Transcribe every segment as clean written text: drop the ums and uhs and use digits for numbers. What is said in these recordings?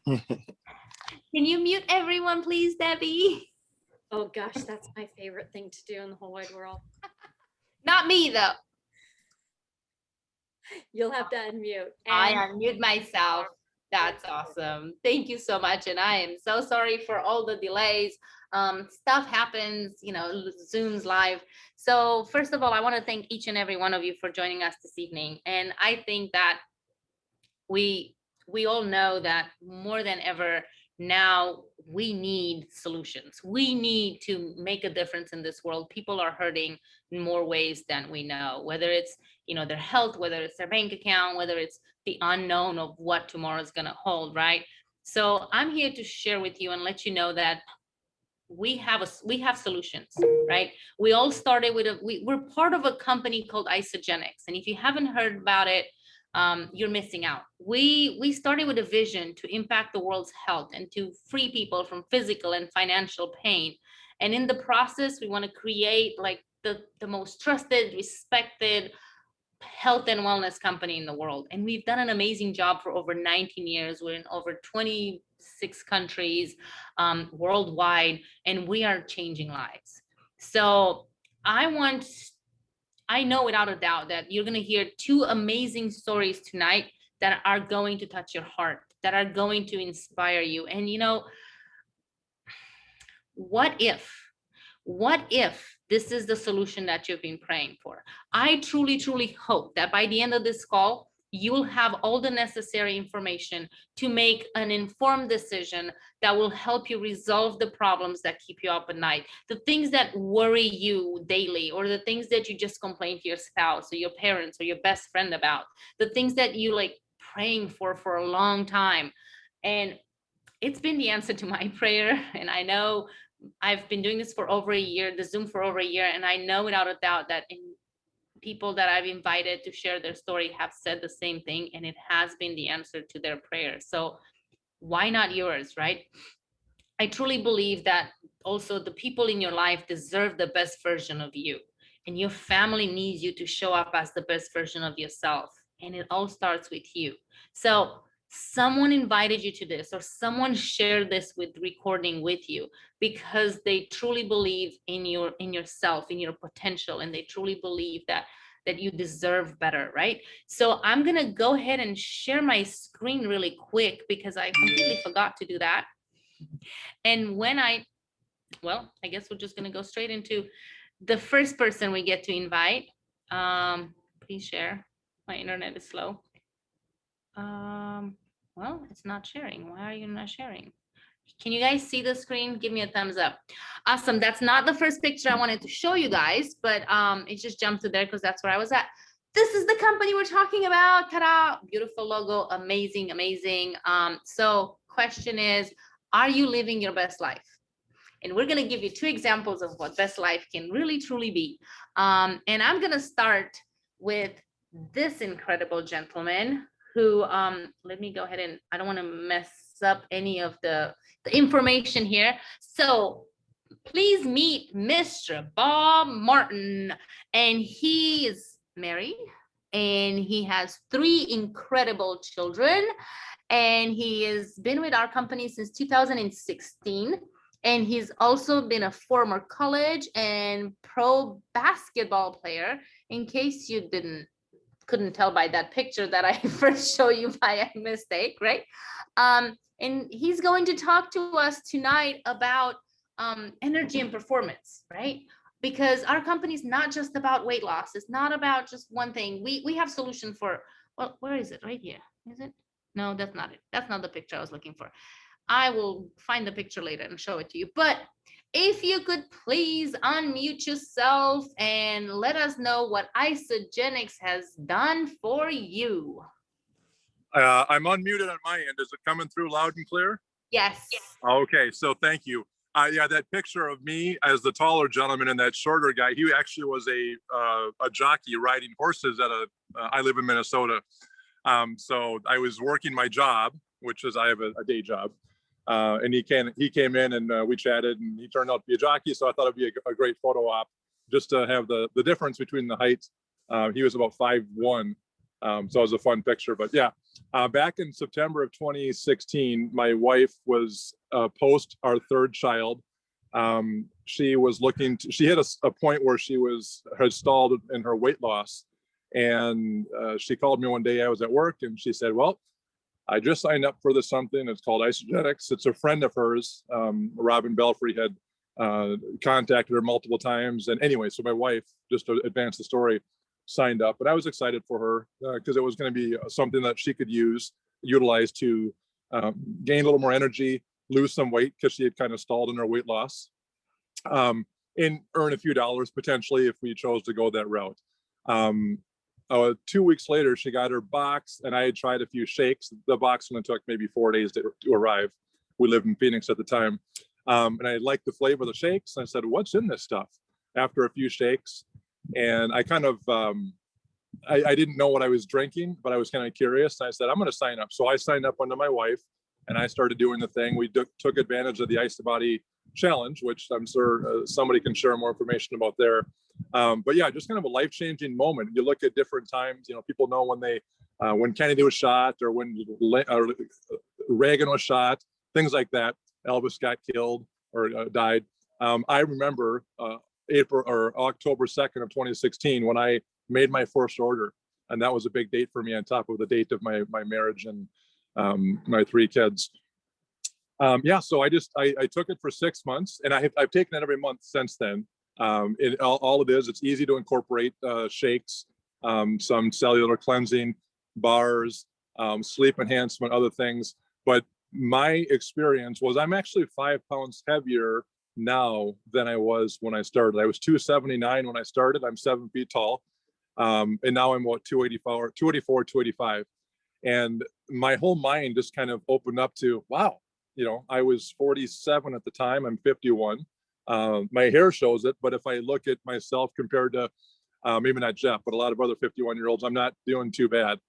Can you mute everyone, please, Debbie? Oh gosh, that's my favorite thing to do in the whole wide world. Not me, though. You'll have to unmute. I unmute myself. That's awesome. Thank you so much. And I am so sorry for all the delays. Stuff happens, Zoom's live. So first of all, I want to thank each and every one of you for joining us this evening. And I think that we all know that more than ever now we need solutions. We need to make a difference in this world. People are hurting in more ways than we know, whether it's their health, whether it's their bank account, whether it's the unknown of what tomorrow is going to hold, right? So I'm here to share with you and let you know that we have solutions, right? We all started with we're part of a company called Isogenics, and if you haven't heard about it, you're missing out. We started with a vision to impact the world's health and to free people from physical and financial pain. And in the process, we want to create like the most trusted, respected health and wellness company in the world. And we've done an amazing job for over 19 years. We're in over 26 countries worldwide, and we are changing lives. So I know without a doubt that you're going to hear two amazing stories tonight that are going to touch your heart, that are going to inspire you. And what if this is the solution that you've been praying for? I truly, truly hope that by the end of this call, you will have all the necessary information to make an informed decision that will help you resolve the problems that keep you up at night, the things that worry you daily, or the things that you just complain to your spouse or your parents or your best friend about, the things that you like praying for a long time. And it's been the answer to my prayer. And I know I've been doing this for over a year, the Zoom for over a year, and I know without a doubt that people that I've invited to share their story have said the same thing, and it has been the answer to their prayers. So why not yours, right? I truly believe that also the people in your life deserve the best version of you, and your family needs you to show up as the best version of yourself, and it all starts with you. So someone invited you to this, or someone shared this with recording with you because they truly believe in yourself, in your potential, and they truly believe that you deserve better, right? So I'm gonna go ahead and share my screen really quick because I completely forgot to do that. And I guess we're just gonna go straight into the first person we get to invite. Please share. My internet is slow. Well, it's not sharing. Why are you not sharing? Can you guys see the screen? Give me a thumbs up. Awesome. That's not the first picture I wanted to show you guys, but it just jumped to there because that's where I was at. This is the company we're talking about. Ta-da! Beautiful logo. Amazing, amazing. So question is, are you living your best life? And we're going to give you two examples of what best life can really, truly be. And I'm going to start with this incredible gentleman who, let me go ahead and, I don't want to mess up any of the information here. So please meet Mr. Bob Martin. And he is married and he has 3 incredible children. And he has been with our company since 2016. And he's also been a former college and pro basketball player, in case you couldn't tell by that picture that I first show you by mistake, right? And he's going to talk to us tonight about energy and performance, right? Because our company is not just about weight loss. It's not about just one thing. We have solutions for, well, where is it? Right here. Is it? No, that's not it. That's not the picture I was looking for. I will find the picture later and show it to you. But if you could please unmute yourself and let us know what Isogenics has done for you. I'm unmuted on my end. Is it coming through loud and clear? Yes. Okay, so thank you. Yeah, that picture of me as the taller gentleman and that shorter guy, he actually was a jockey riding horses at I live in Minnesota. So I was working my job, which is I have a day job. And he came in and we chatted, and he turned out to be a jockey. So I thought it'd be a great photo op just to have the difference between the heights. He was about 5'1". So it was a fun picture, but yeah. Back in September of 2016, my wife was post our third child. She was looking to, she had a point where she had stalled in her weight loss. And she called me one day, I was at work, and she said, well, I just signed up for this something. It's called Isogenics. It's a friend of hers, Robin Belfry, had contacted her multiple times. And anyway, so my wife, just to advance the story, signed up. But I was excited for her because it was going to be something that she could utilize to gain a little more energy, lose some weight because she had kind of stalled in her weight loss, and earn a few dollars potentially if we chose to go that route. 2 weeks later, she got her box, and I had tried a few shakes. The box only took maybe 4 days to arrive. We lived in Phoenix at the time. And I liked the flavor of the shakes. I said, what's in this stuff? After a few shakes. And I kind of, I didn't know what I was drinking, but I was kind of curious. I said, I'm going to sign up. So I signed up under my wife, and I started doing the thing. We took advantage of the Ice to Body challenge, which I'm sure somebody can share more information about there. But yeah, just kind of a life-changing moment. You look at different times, people know when Kennedy was shot, or when Reagan was shot, things like that. Elvis got killed or died. I remember April or October 2nd of 2016 when I made my first order, and that was a big date for me on top of the date of my marriage and my 3 kids. So I took it for 6 months, and I've taken it every month since then. All it is, it's easy to incorporate shakes, some cellular cleansing, bars, sleep enhancement, other things. But my experience was I'm actually 5 pounds heavier now than I was when I started. I was 279 when I started. I'm 7 feet tall. And now I'm about 284, 285. And my whole mind just kind of opened up to, wow, I was 47 at the time. I'm 51. My hair shows it, but if I look at myself compared to maybe not Jeff, but a lot of other 51-year-olds, I'm not doing too bad.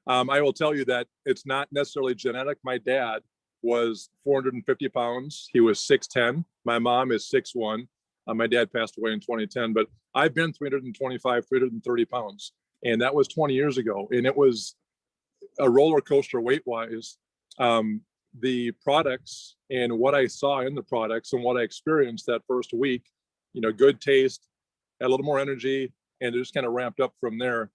I will tell you that it's not necessarily genetic. My dad was 450 pounds. He was 6'10". My mom is 6'1". My dad passed away in 2010, but I've been 325, 330 pounds. And that was 20 years ago. And it was a roller coaster weight-wise. The products and what I saw in the products and what I experienced that first week, good taste, had a little more energy, and it just kind of ramped up from there.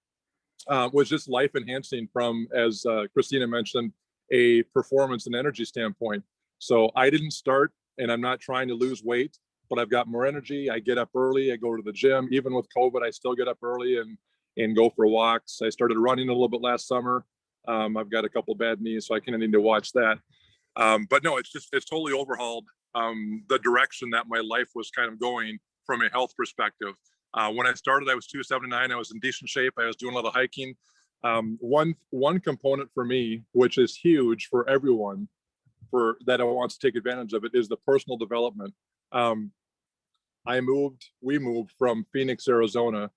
Was just life enhancing from, as Christina mentioned, a performance and energy standpoint. So I didn't start, and I'm not trying to lose weight, but I've got more energy. I get up early. I go to the gym. Even with COVID, I still get up early and go for walks. I started running a little bit last summer. I've got a couple bad knees, so I kind of need to watch that. But no, it's totally overhauled the direction that my life was kind of going from a health perspective. When I started, I was 279. I was in decent shape. I was doing a lot of hiking. One component for me, which is huge for everyone that wants to take advantage of it, is the personal development. We moved from Phoenix, Arizona,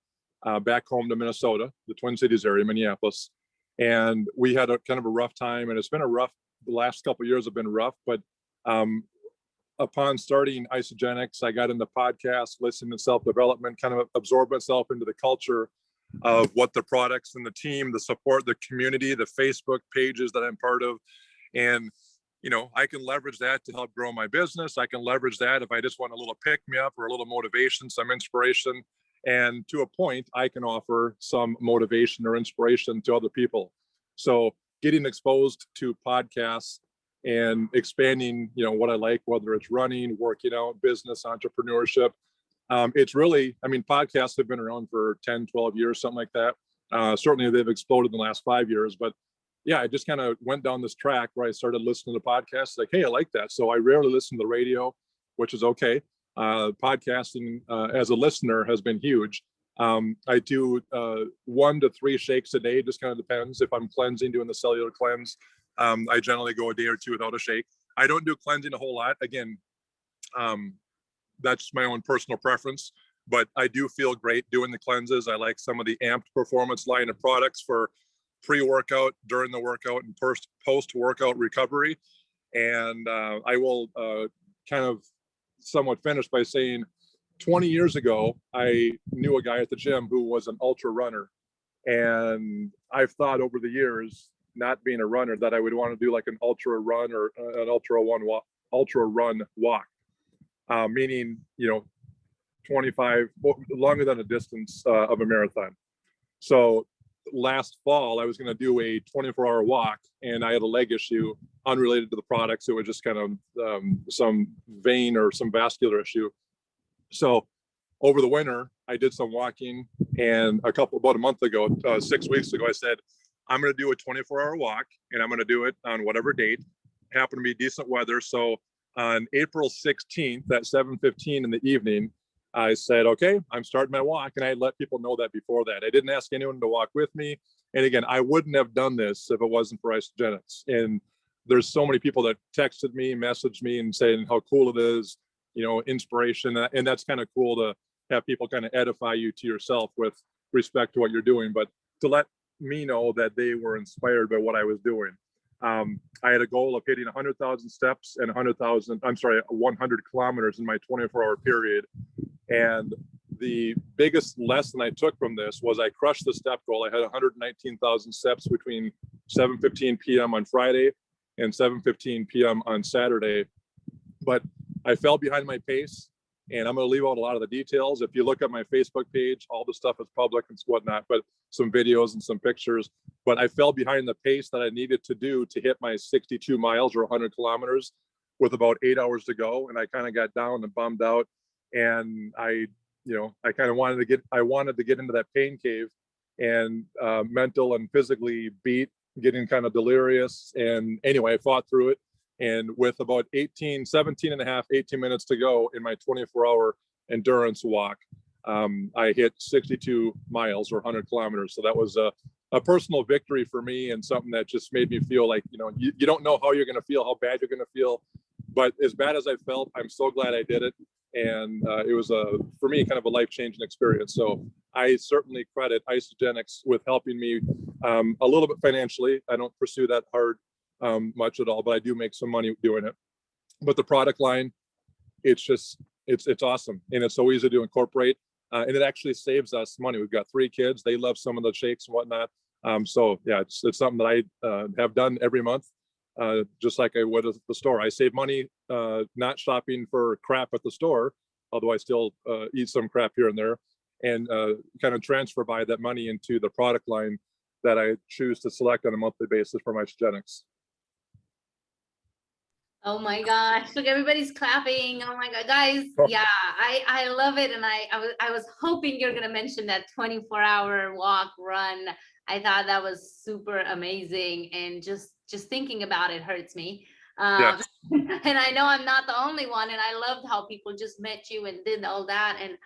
back home to Minnesota, the Twin Cities area, Minneapolis. And we had a kind of a rough time, and it's been the last couple of years have been rough, but upon starting Isogenics, I got into podcasts, listening to self-development, kind of absorbed myself into the culture of what the products and the team, the support, the community, the Facebook pages that I'm part of. And, I can leverage that to help grow my business. I can leverage that if I just want a little pick me up or a little motivation, some inspiration. And to a point, I can offer some motivation or inspiration to other people. So getting exposed to podcasts and expanding, what I like, whether it's running, working out, business, entrepreneurship. It's really, podcasts have been around for 10, 12 years, something like that. Certainly they've exploded in the last 5 years, but yeah, I just kind of went down this track where I started listening to podcasts like, hey, I like that. So I rarely listen to the radio, which is okay. Podcasting as a listener has been huge. I do 1 to 3 shakes a day, just kind of depends. If I'm cleansing, doing the cellular cleanse, I generally go a day or 2 without a shake. I don't do cleansing a whole lot. Again, that's my own personal preference, but I do feel great doing the cleanses. I like some of the Amped Performance line of products for pre-workout, during the workout, and post-workout recovery. And I will kind of somewhat finish by saying 20 years ago, I knew a guy at the gym who was an ultra runner. And I've thought over the years, not being a runner, that I would want to do like an ultra run or an ultra run walk, meaning, 25 longer than a distance of a marathon. So last fall, I was going to do a 24-hour walk, and I had a leg issue unrelated to the products. It was just kind of some vein or some vascular issue. So over the winter, I did some walking, and about a month ago, 6 weeks ago, I said, I'm going to do a 24-hour walk, and I'm going to do it on whatever date. Happened to be decent weather. So on April 16th at 7:15 in the evening, I said, okay, I'm starting my walk. And I let people know that before that. I didn't ask anyone to walk with me. And again, I wouldn't have done this if it wasn't for Isagenix. And there's so many people that texted me, messaged me, and saying how cool it is, inspiration. And that's kind of cool to have people kind of edify you to yourself with respect to what you're doing, but to let me know that they were inspired by what I was doing. I had a goal of hitting 100,000 steps and 100 kilometers in my 24-hour period. And the biggest lesson I took from this was I crushed the step goal. I had 119,000 steps between 7:15 p.m. on Friday and 7:15 p.m. on Saturday. But I fell behind my pace, and I'm going to leave out a lot of the details. If you look at my Facebook page, all the stuff is public and whatnot, but some videos and some pictures. But I fell behind the pace that I needed to do to hit my 62 miles or 100 kilometers with about 8 hours to go. And I kind of got down and bummed out. And I kind of wanted to get into that pain cave, and mental and physically beat, getting kind of delirious. And anyway, I fought through it. And with about 18 minutes to go in my 24-hour endurance walk, I hit 62 miles or 100 kilometers. So that was a personal victory for me, and something that just made me feel like, you don't know how you're going to feel, how bad you're going to feel. But as bad as I felt, I'm so glad I did it. And it was, for me, kind of a life-changing experience. So I certainly credit Isagenix with helping me a little bit financially. I don't pursue that hard much at all, but I do make some money doing it. But the product line, it's awesome, and it's so easy to incorporate, and it actually saves us money. We've got 3 kids; they love some of the shakes and whatnot. So yeah, it's something that I have done every month, just like I would at the store. I save money not shopping for crap at the store, although I still eat some crap here and there, and kind of transfer that money into the product line that I choose to select on a monthly basis for my Isagenix. Oh my gosh, look, everybody's clapping. Oh my God, guys. Yeah, I love it. And I was hoping you're going to mention that 24-hour walk run. I thought that was super amazing. And just thinking about it hurts me. Yes. And I know I'm not the only one. And I loved how people just met you and did all that. And,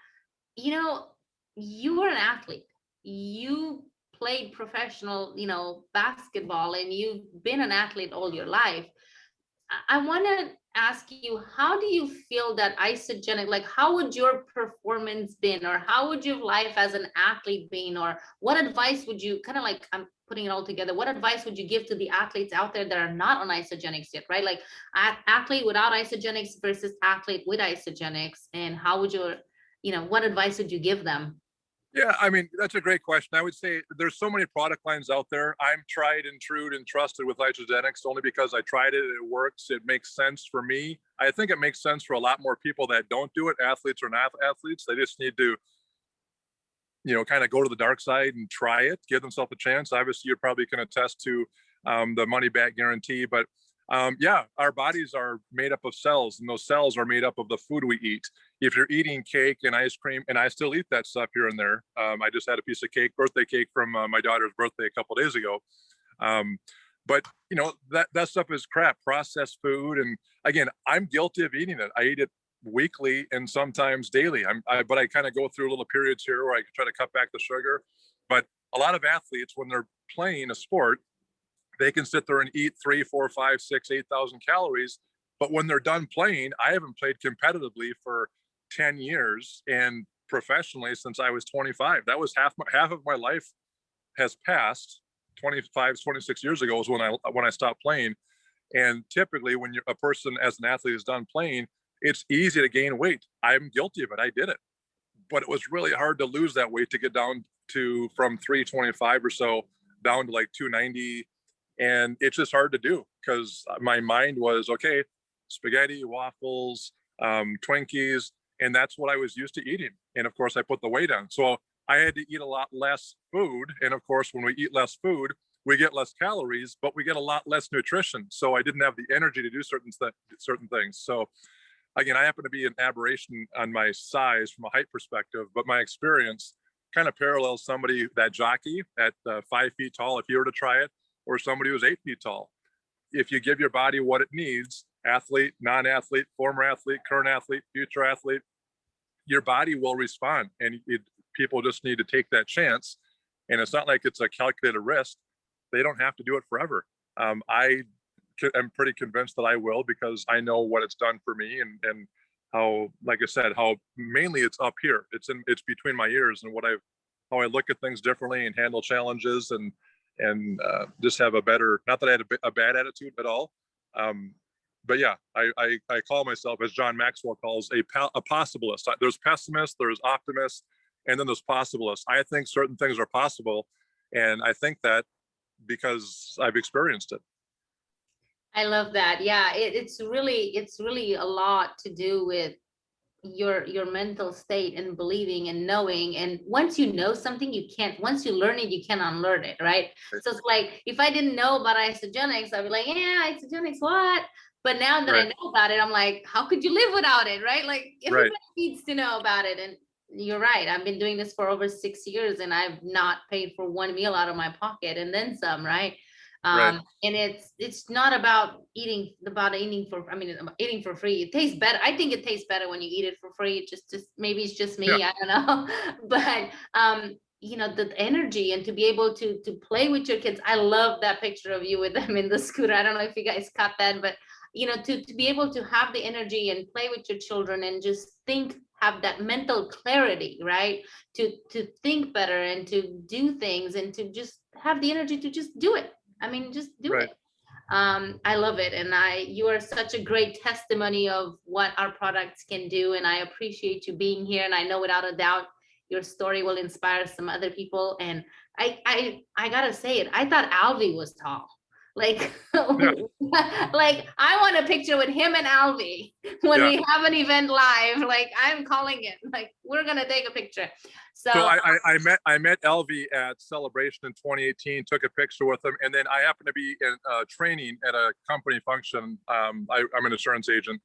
you were an athlete. You played professional, basketball, and you've been an athlete all your life. I want to ask you, how do you feel that Isagenix, like how would your performance been, or how would your life as an athlete been, or what advice would you, kind of like, I'm putting it all together, what advice would you give to the athletes out there that are not on Isagenix yet, right? Like athlete without Isagenix versus athlete with Isagenix, and how would what advice would you give them? Yeah, I mean, that's a great question. I would say there's so many product lines out there. I'm tried and true and trusted with Isagenix only because I tried it, it works, it makes sense for me. I think it makes sense for a lot more people that don't do it, athletes or not athletes. They just need to, kind of go to the dark side and try it, give themselves a chance. Obviously, you're probably can attest to the money back guarantee, but yeah, our bodies are made up of cells, and those cells are made up of the food we eat. If you're eating cake and ice cream, and I still eat that stuff here and there. I just had a piece of cake, birthday cake from my daughter's birthday a couple of days ago. But that stuff is crap, processed food. And again, I'm guilty of eating it. I eat it weekly and sometimes daily. But I kind of go through little periods here where I try to cut back the sugar. But a lot of athletes, when they're playing a sport, they can sit there and eat 3, 4, 5, 6, 8,000 calories. But when they're done playing, I haven't played competitively for 10 years and professionally since I was 25. That was half of my life has passed. 25, 26 years ago was when I stopped playing. And typically when a person as an athlete is done playing, it's easy to gain weight. I'm guilty of it. I did it. But it was really hard to lose that weight, to get down to from 325 or so down to like 290. And it's just hard to do because my mind was, okay, spaghetti, waffles, Twinkies, and that's what I was used to eating. And of course, I put the weight on. So I had to eat a lot less food. And of course, when we eat less food, we get less calories, but we get a lot less nutrition. So I didn't have the energy to do certain things. So again, I happen to be an aberration on my size from a height perspective, but my experience kind of parallels somebody, that jockey at 5 feet tall, if you were to try it, or somebody who's 8 feet tall. If you give your body what it needs, athlete, non-athlete, former athlete, current athlete, future athlete, your body will respond. And people just need to take that chance. And it's not like it's a calculated risk. They don't have to do it forever. I am pretty convinced that I will, because I know what it's done for me, and how, like I said, how mainly it's up here. It's between my ears, and how I look at things differently and handle challenges, and just have a better, not that I had a bad attitude at all. But yeah, I call myself, as John Maxwell calls, a possibilist. There's pessimists, there's optimists, and then there's possibilists. I think certain things are possible. And I think that because I've experienced it. I love that. Yeah, it's really a lot to do with your mental state and believing and knowing. And once you know something, once you learn it, you can't unlearn it, right? So it's like, if I didn't know about isogenics, I'd be like, yeah, isogenics, what? But now that I know about it, I'm like, how could you live without it, right? Like, everybody needs to know about it. And you're right, I've been doing this for over 6 years, and I've not paid for one meal out of my pocket, and then some, right? And it's not about eating for free. It tastes better. I think it tastes better when you eat it for free. Just maybe it's just me, I don't know. But you know, the energy, and to be able to play with your kids. I love that picture of you with them in the scooter. I don't know if you guys caught that, but you know, to be able to have the energy and play with your children, and just have that mental clarity, right? To think better, and to do things, and to just have the energy to just do it. I mean, just do it. I love it. And you are such a great testimony of what our products can do. And I appreciate you being here. And I know without a doubt, your story will inspire some other people. And I gotta say it, I thought Alvy was tall. Like, like I want a picture with him and Alvy when we have an event live. Like, I'm calling it, like, we're gonna take a picture. So I met Alvy at Celebration in 2018, took a picture with him, and then I happened to be in training at a company function. I'm an insurance agent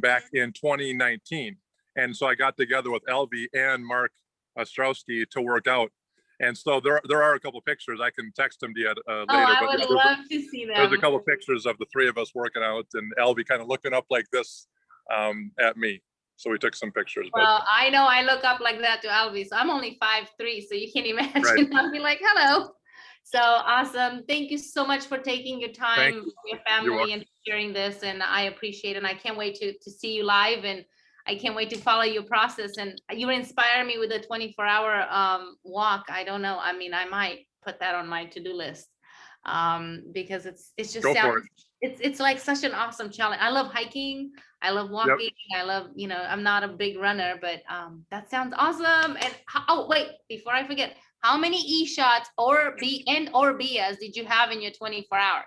back in 2019, and so I got together with Alvy and Mark Ostrowski to work out. And so there are a couple of pictures. I can text them to you later. I would love to see them. There's a couple of pictures of the three of us working out, and Alvy kind of looking up like this at me. So we took some pictures. Well, I know I look up like that to Alvy. So I'm only 5'3", so you can imagine. I'll be like, hello. So awesome. Thank you so much for taking your time with your family and sharing this. And I appreciate it. And I can't wait to see you live. And I can't wait to follow your process. And you inspire me with a 24-hour walk. I don't know. I mean, I might put that on my to-do list because it's just it's like such an awesome challenge. I love hiking. I love walking. I love, you know, I'm not a big runner, but that sounds awesome. And oh, wait, before I forget, how many e-shots or BIAs did you have in your 24 hours?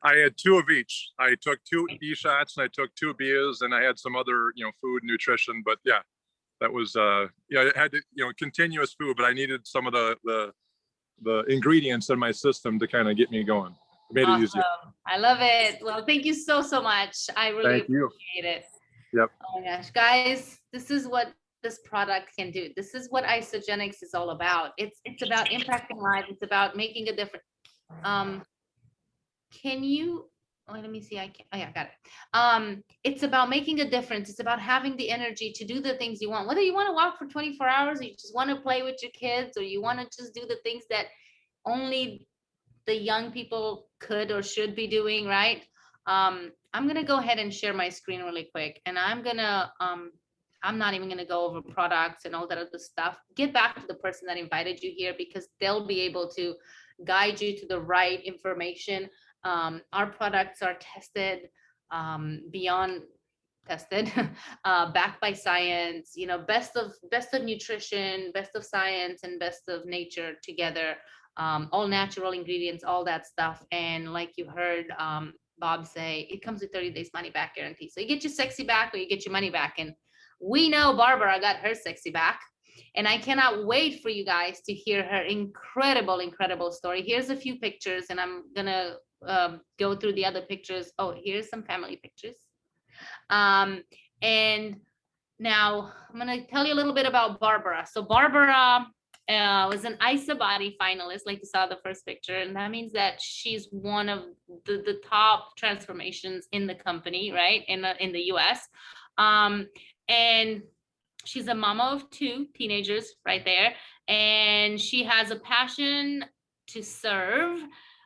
I had 2 of each. I took 2 e-shots and I took 2 BIAs, and I had some other, you know, food and nutrition, but yeah, that was, it had to, you know, continuous food, but I needed some of the ingredients in my system to kind of get me going. It made it easier. I love it. Well, thank you so much. I really appreciate it. Yep. Oh my gosh, guys, this is what this product can do. This is what Isogenics is all about. It's about impacting lives. It's about making a difference. Can you, let me see, I got it. It's about making a difference. It's about having the energy to do the things you want, whether you want to walk for 24 hours, or you just want to play with your kids, or you want to just do the things that only the young people could or should be doing, right? I'm gonna go ahead and share my screen really quick, and I'm not even gonna go over products and all that other stuff. Get back to the person that invited you here, because they'll be able to guide you to the right information. Our products are tested, beyond tested, backed by science, you know, best of nutrition, best of science, and best of nature together. all natural ingredients, all that stuff. And like you heard Bob say, it comes with 30 days money back guarantee. So you get your sexy back or you get your money back. And we know Barbara got her sexy back. And I cannot wait for you guys to hear her incredible, incredible story. Here's a few pictures, and I'm gonna go through the other pictures. Oh, here's some family pictures. And now I'm gonna tell you a little bit about Barbara. So Barbara was an ISA body finalist, like you saw the first picture, and that means that she's one of the top transformations in the company, right? In the US. And she's a mama of 2 teenagers right there, and she has a passion to serve.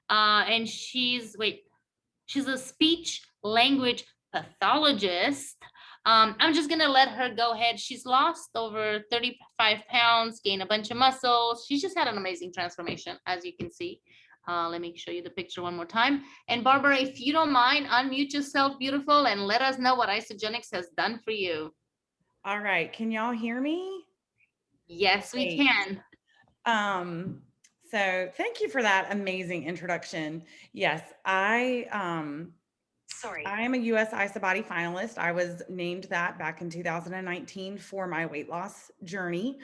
And she's a speech language pathologist. I'm just gonna let her go ahead. She's lost over 35 pounds, gained a bunch of muscles. She's just had an amazing transformation, as you can see. Let me show you the picture one more time. And Barbara, if you don't mind, unmute yourself, beautiful, and let us know what Isagenix has done for you. All right, can y'all hear me? Yes, we Great. can. So thank you for that amazing introduction. Yes, I am a US ISA body finalist. I was named that back in 2019 for my weight loss journey.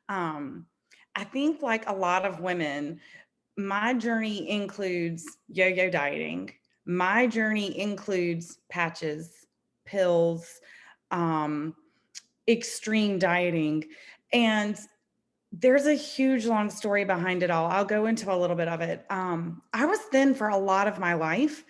I think like a lot of women, my journey includes yo-yo dieting. My journey includes patches, pills, extreme dieting. And there's a huge long story behind it all. I'll go into a little bit of it. I was thin for a lot of my life,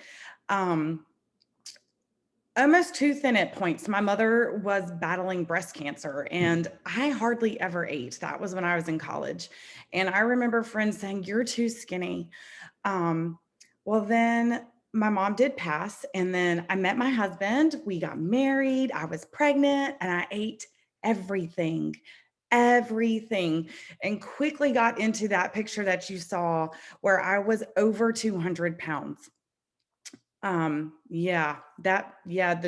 almost too thin at points. My mother was battling breast cancer and I hardly ever ate. That was when I was in college. And I remember friends saying, "You're too skinny." Well, then my mom did pass, and then I met my husband. We got married. I was pregnant, and I ate everything, and quickly got into that picture that you saw where I was over 200 pounds. The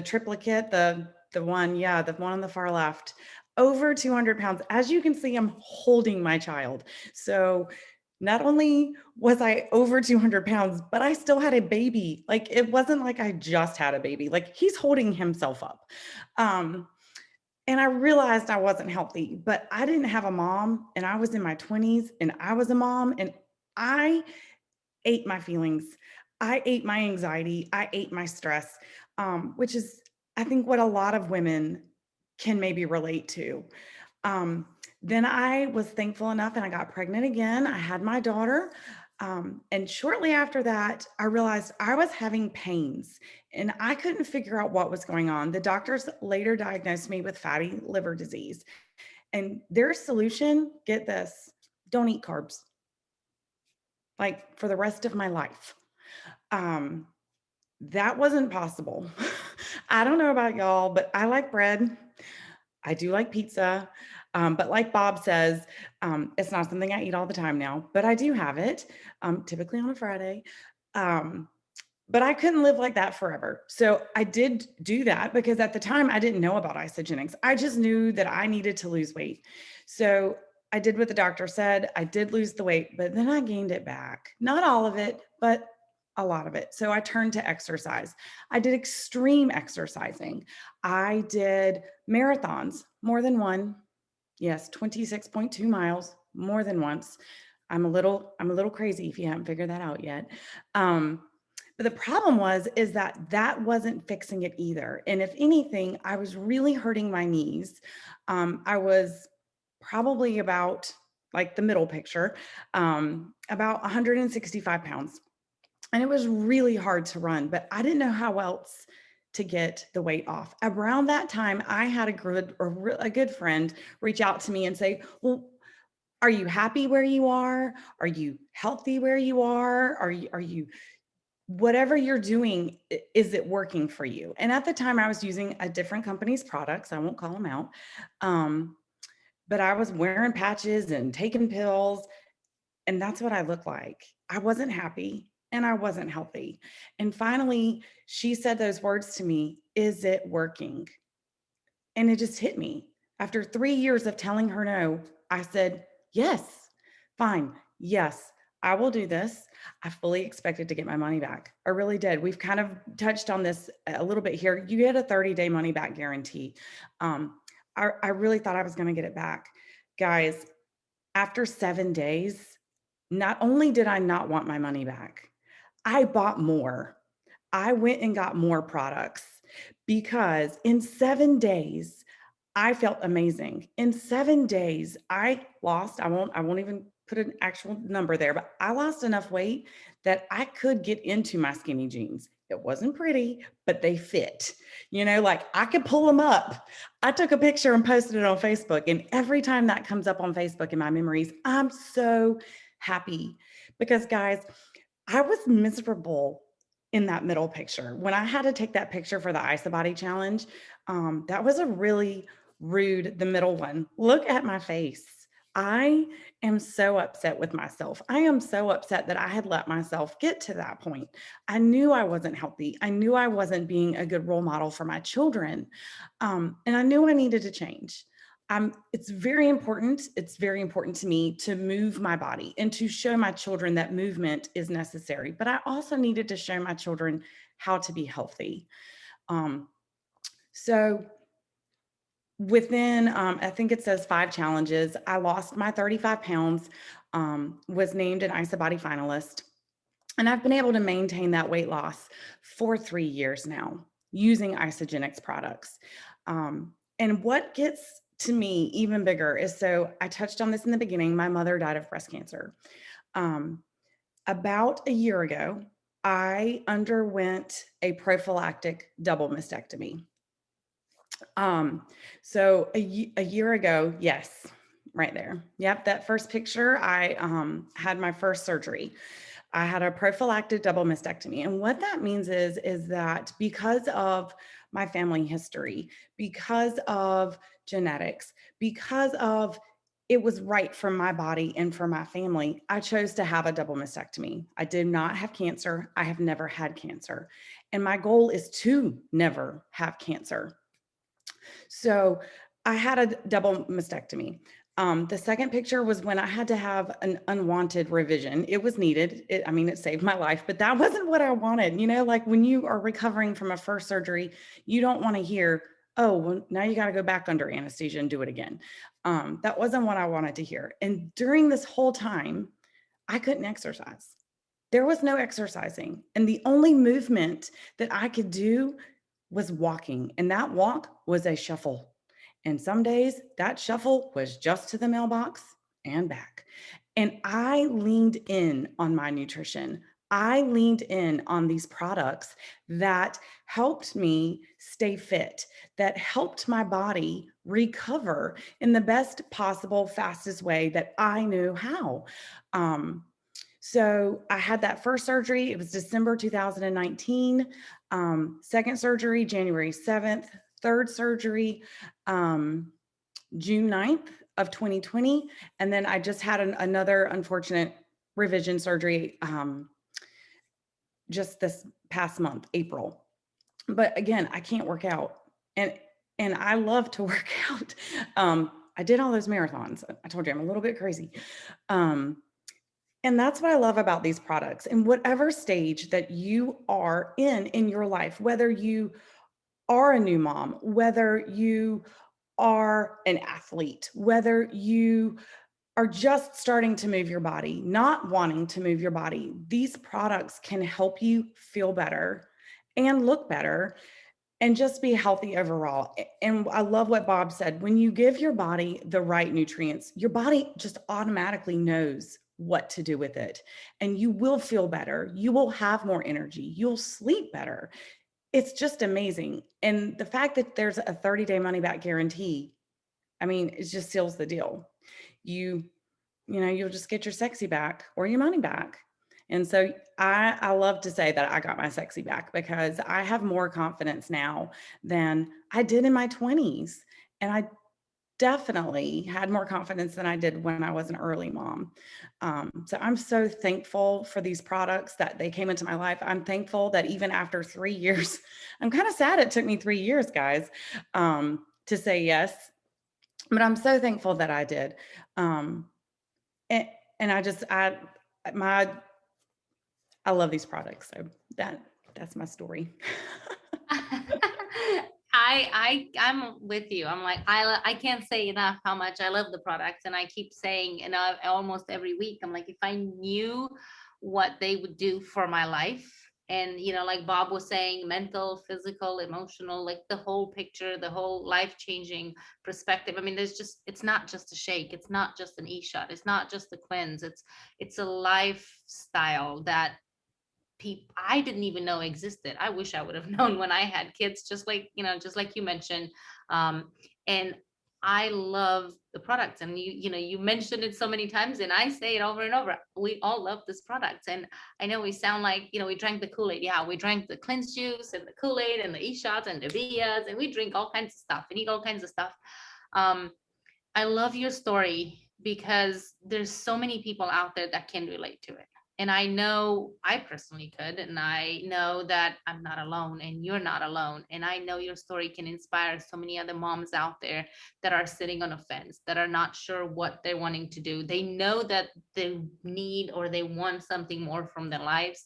triplicate, the one on the far left, over 200 pounds. As you can see, I'm holding my child. So not only was I over 200 pounds, but I still had a baby. Like, it wasn't like I just had a baby, like he's holding himself up. And I realized I wasn't healthy, but I didn't have a mom, and I was in my 20s and I was a mom, and I ate my feelings. I ate my anxiety. I ate my stress, which is, I think, what a lot of women can maybe relate to. Then I was thankful enough and I got pregnant again. I had my daughter. And shortly after that, I realized I was having pains and I couldn't figure out what was going on. The doctors later diagnosed me with fatty liver disease. And their solution, get this, don't eat carbs, like for the rest of my life. That wasn't possible. I don't know about y'all, but I like bread. I do like pizza. But like Bob says, it's not something I eat all the time now, but I do have it, typically on a Friday. But I couldn't live like that forever. So I did do that because at the time I didn't know about Isagenix. I just knew that I needed to lose weight. So I did what the doctor said. I did lose the weight, but then I gained it back. Not all of it, but a lot of it. So I turned to exercise. I did extreme exercising. I did marathons, more than one. Yes, 26.2 miles, more than once. I'm a little crazy if you haven't figured that out yet. But the problem is that wasn't fixing it either. And if anything, I was really hurting my knees. I was probably about, like the middle picture, about 165 pounds. And it was really hard to run, but I didn't know how else to get the weight off. Around that time, I had a good friend reach out to me and say, "Well, are you happy where you are? Are you healthy where you are? Are you whatever you're doing, is it working for you?" And at the time I was using a different company's products. I won't call them out. But I was wearing patches and taking pills, and that's what I looked like. I wasn't happy and I wasn't healthy. And finally, she said those words to me, "Is it working?" And it just hit me. After 3 years of telling her no, I said, "Yes, fine. Yes, I will do this. I fully expected to get my money back. I really did. We've kind of touched on this a little bit here. You get a 30-day money back guarantee. I really thought I was going to get it back. Guys, after 7 days, not only did I not want my money back, I bought more. I went and got more products because in 7 days, I felt amazing. In 7 days, I won't even put an actual number there, but I lost enough weight that I could get into my skinny jeans. It wasn't pretty, but they fit. Like I could pull them up. I took a picture and posted it on Facebook. And every time that comes up on Facebook in my memories, I'm so happy because, guys, I was miserable in that middle picture. When I had to take that picture for the Isabody challenge, that was a really rude, the middle one. Look at my face. I am so upset with myself. I am so upset that I had let myself get to that point. I knew I wasn't healthy. I knew I wasn't being a good role model for my children. And I knew I needed to change. It's very important. It's very important to me to move my body and to show my children that movement is necessary. But I also needed to show my children how to be healthy. So within, I think it says 5 challenges, I lost my 35 pounds, was named an Isabody finalist. And I've been able to maintain that weight loss for 3 years now using Isagenix products. And what gets to me even bigger is, so I touched on this in the beginning, my mother died of breast cancer. About a year ago, I underwent a prophylactic double mastectomy. So a year ago, yes, right there. Yep, that first picture, I had my first surgery. I had a prophylactic double mastectomy. And what that means is that because of my family history, because of genetics, because of it was right for my body and for my family, I chose to have a double mastectomy. I did not have cancer. I have never had cancer. And my goal is to never have cancer. So I had a double mastectomy. The second picture was when I had to have an unwanted revision. It was needed. It saved my life, but that wasn't what I wanted. Like when you are recovering from a first surgery, you don't want to hear, oh, well, now you got to go back under anesthesia and do it again. That wasn't what I wanted to hear. And during this whole time, I couldn't exercise. There was no exercising. And the only movement that I could do was walking. And that walk was a shuffle. And some days that shuffle was just to the mailbox and back. And I leaned in on my nutrition. I leaned in on these products that helped me stay fit, that helped my body recover in the best possible, fastest way that I knew how. So I had that first surgery. It was December 2019. Second surgery, January 7th. Third surgery, June 9th of 2020. And then I just had another unfortunate revision surgery just this past month, April. But again, I can't work out. And I love to work out. I did all those marathons. I told you I'm a little bit crazy. And that's what I love about these products. In whatever stage that you are in your life, whether you are a new mom, whether you are an athlete, whether you are just starting to move your body, not wanting to move your body, these products can help you feel better and look better and just be healthy overall. And I love what Bob said. When you give your body the right nutrients, your body just automatically knows what to do with it. And you will feel better. You will have more energy. You'll sleep better. It's just amazing. And the fact that there's a 30-day money back guarantee, it just seals the deal. You'll just get your sexy back or your money back. And so I love to say that I got my sexy back because I have more confidence now than I did in my 20s. And I definitely had more confidence than I did when I was an early mom. So I'm so thankful for these products that they came into my life. I'm thankful that even after 3 years, I'm kind of sad it took me 3 years, guys, to say yes, but I'm so thankful that I did. And I I love these products. So that's my story. I'm with you. I'm like, I can't say enough how much I love the products. And I keep saying, and almost every week, I'm like, if I knew what they would do for my life, and, like Bob was saying, mental, physical, emotional, like the whole picture, the whole life-changing perspective. I mean, it's not just a shake. It's not just an e-shot. It's not just a cleanse. It's a lifestyle that I didn't even know existed. I wish I would have known when I had kids, just like you mentioned. And I love the products, and you mentioned it so many times, and I say it over and over. We all love this product. And I know we sound like, we drank the Kool-Aid. Yeah, we drank the cleanse juice and the Kool-Aid and the e-shots and the Vias, and we drink all kinds of stuff and eat all kinds of stuff. I love your story because there's so many people out there that can relate to it. And I know I personally could, and I know that I'm not alone and you're not alone. And I know your story can inspire so many other moms out there that are sitting on a fence, that are not sure what they're wanting to do. They know that they need or they want something more from their lives.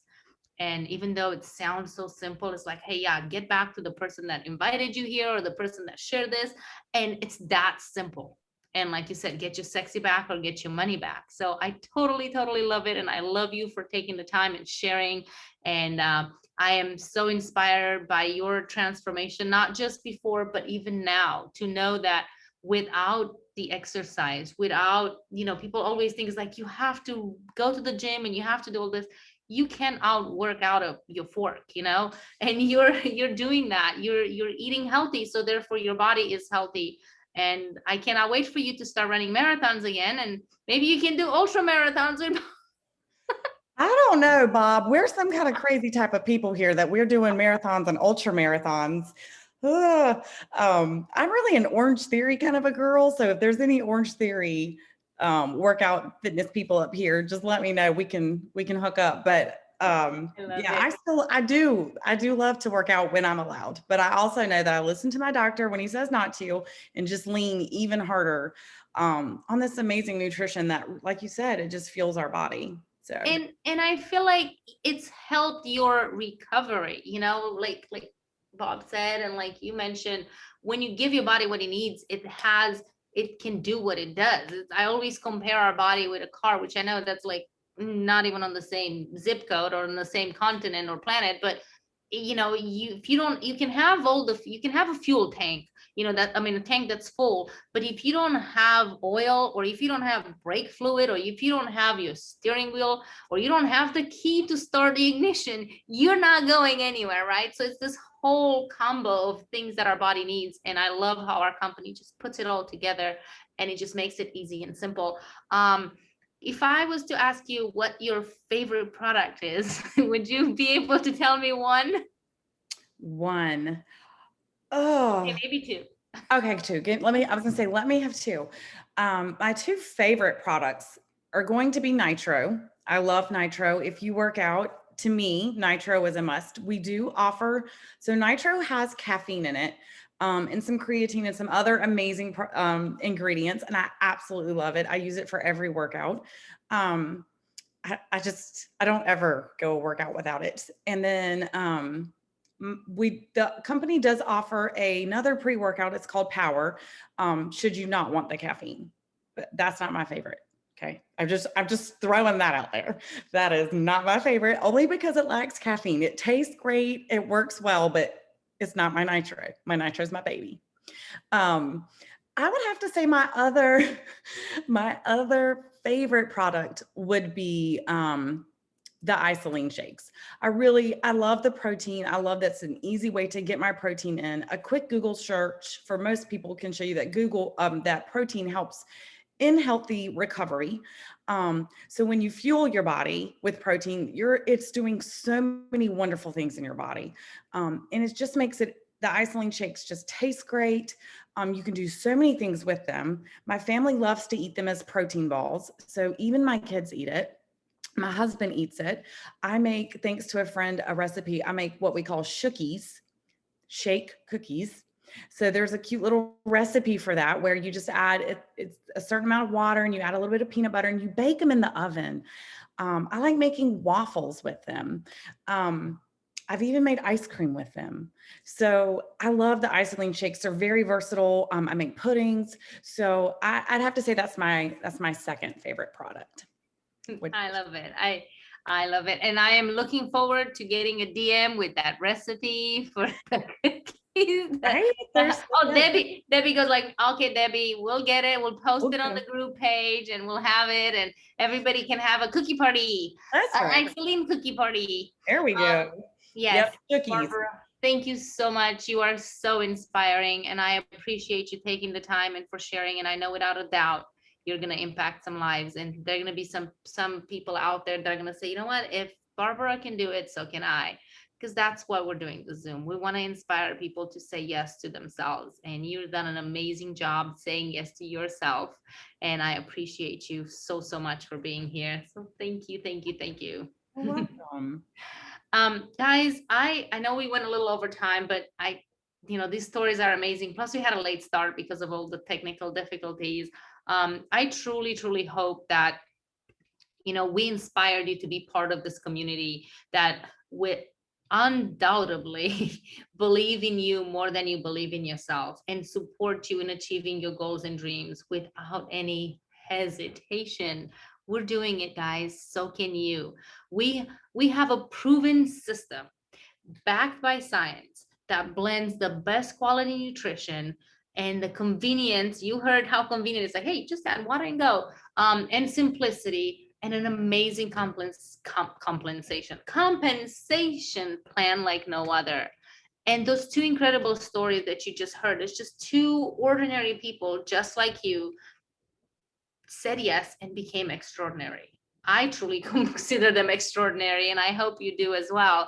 And even though it sounds so simple, it's like, hey, yeah, get back to the person that invited you here or the person that shared this. And it's that simple. And like you said, get your sexy back or get your money back. So I totally, totally love it. And I love you for taking the time and sharing. And I am so inspired by your transformation, not just before, but even now, to know that without the exercise, without, people always think it's like, you have to go to the gym and you have to do all this. You can outwork out of your fork, and you're doing that. You're eating healthy. So therefore your body is healthy. And I cannot wait for you to start running marathons again. And maybe you can do ultra marathons. I don't know, Bob. We're some kind of crazy type of people here that we're doing marathons and ultra marathons. I'm really an Orange Theory kind of a girl. So if there's any Orange Theory workout fitness people up here, just let me know. We can hook up. But yeah, I do love to work out when I'm allowed. But I also know that I listen to my doctor when he says not to, and just lean even harder on this amazing nutrition that, like you said, it just fuels our body. So and I feel like it's helped your recovery, like Bob said, and like you mentioned, when you give your body what it needs, it can do what it does. I always compare our body with a car, which I know that's like not even on the same zip code or on the same continent or planet, but if you don't, you can have you can have a fuel tank, a tank that's full, but if you don't have oil, or if you don't have brake fluid, or if you don't have your steering wheel, or you don't have the key to start the ignition, you're not going anywhere, right? So it's this whole combo of things that our body needs. And I love how our company just puts it all together, and it just makes it easy and simple. If I was to ask you what your favorite product is, would you be able to tell me one? One. Oh, Okay, maybe two. Okay, two. I was gonna say, let me have two. My two favorite products are going to be Nitro. I love Nitro. If you work out, to me, Nitro is a must. We do offer, so Nitro has caffeine in it, and some creatine and some other amazing ingredients, and I absolutely love it. I use it for every workout. I don't ever go work out without it. And then the company does offer another pre-workout. It's called Power. Should you not want the caffeine, but that's not my favorite. Okay. I'm just throwing that out there. That is not my favorite, only because it lacks caffeine. It tastes great. It works well, but it's not my Nitro. My Nitro is my baby. I would have to say my other favorite product would be the isolene shakes. I love the protein. I love that's an easy way to get my protein in. A quick Google search for most people can show you that that protein helps in healthy recovery. So when you fuel your body with protein, it's doing so many wonderful things in your body. And it just makes the isolene shakes just taste great. You can do so many things with them. My family loves to eat them as protein balls. So even my kids eat it. My husband eats it. I make, thanks to a friend, a recipe. I make what we call shookies, shake cookies. So there's a cute little recipe for that where you just add it's a certain amount of water and you add a little bit of peanut butter and you bake them in the oven. I like making waffles with them. I've even made ice cream with them. So I love the ice-cream shakes. They're very versatile. I make puddings. So I'd have to say that's my second favorite product. I love it. I love it. And I am looking forward to getting a DM with that recipe for the cookies. Right? They're so Oh, good. Debbie goes like, okay, Debbie, we'll get it. We'll post it on Okay. the group page and we'll have it and everybody can have a cookie party. That's An right. ice-cream cookie party. There we go. Yes. Yep, cookies. Barbara, thank you so much. You are so inspiring and I appreciate you taking the time and for sharing. And I know without a doubt, you're going to impact some lives and there are going to be some people out there that are going to say, you know what, if Barbara can do it, so can I. Because that's what we're doing the Zoom. We want to inspire people to say yes to themselves. And you've done an amazing job saying yes to yourself. And I appreciate you so, so much for being here. So thank you, thank you, thank you. You're welcome. Guys, I know we went a little over time, but these stories are amazing. Plus we had a late start because of all the technical difficulties. I truly, truly hope that, we inspired you to be part of this community that would undoubtedly believe in you more than you believe in yourself and support you in achieving your goals and dreams without any hesitation. We're doing it, guys. So can you. We have a proven system backed by science that blends the best quality nutrition and the convenience. You heard how convenient it's like, hey, just add water and go. And simplicity and an amazing compensation plan like no other. And those two incredible stories that you just heard, it's just two ordinary people just like you said yes and became extraordinary. I truly consider them extraordinary, and I hope you do as well.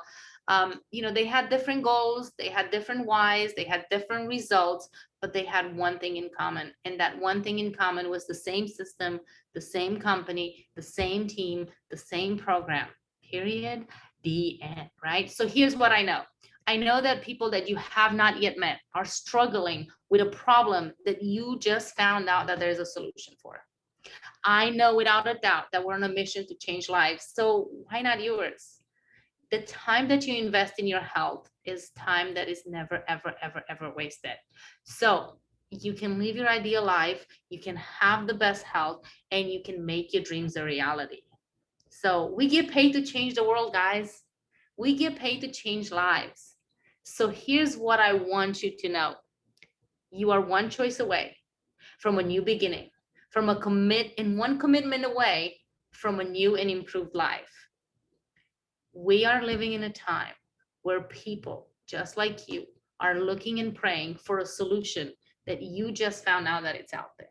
They had different goals, they had different whys, they had different results, but they had one thing in common. And that one thing in common was the same system, the same company, the same team, the same program, period, the end, right? So here's what I know. I know that people that you have not yet met are struggling with a problem that you just found out that there's a solution for. I know without a doubt that we're on a mission to change lives. So why not yours? The time that you invest in your health is time that is never, ever, ever, ever wasted. So you can live your ideal life, you can have the best health, and you can make your dreams a reality. So we get paid to change the world, guys. We get paid to change lives. So here's what I want you to know. You are one choice away from a new beginning, from one commitment away from a new and improved life. We are living in a time where people just like you are looking and praying for a solution that you just found out that it's out there.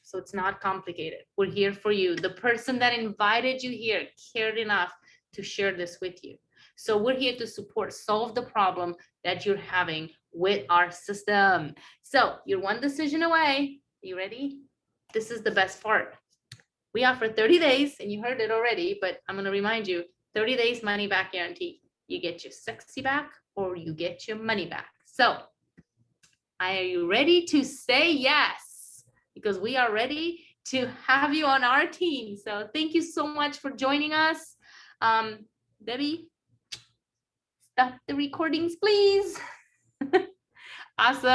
So it's not complicated. We're here for you. The person that invited you here cared enough to share this with you. So we're here to solve the problem that you're having with our system. So you're one decision away. You ready? This is the best part. We offer 30 days, and you heard it already, but I'm going to remind you, 30 days money back guarantee. You get your sexy back or you get your money back. So are you ready to say yes? Because we are ready to have you on our team. So thank you so much for joining us. Debbie, stop the recordings, please. Awesome.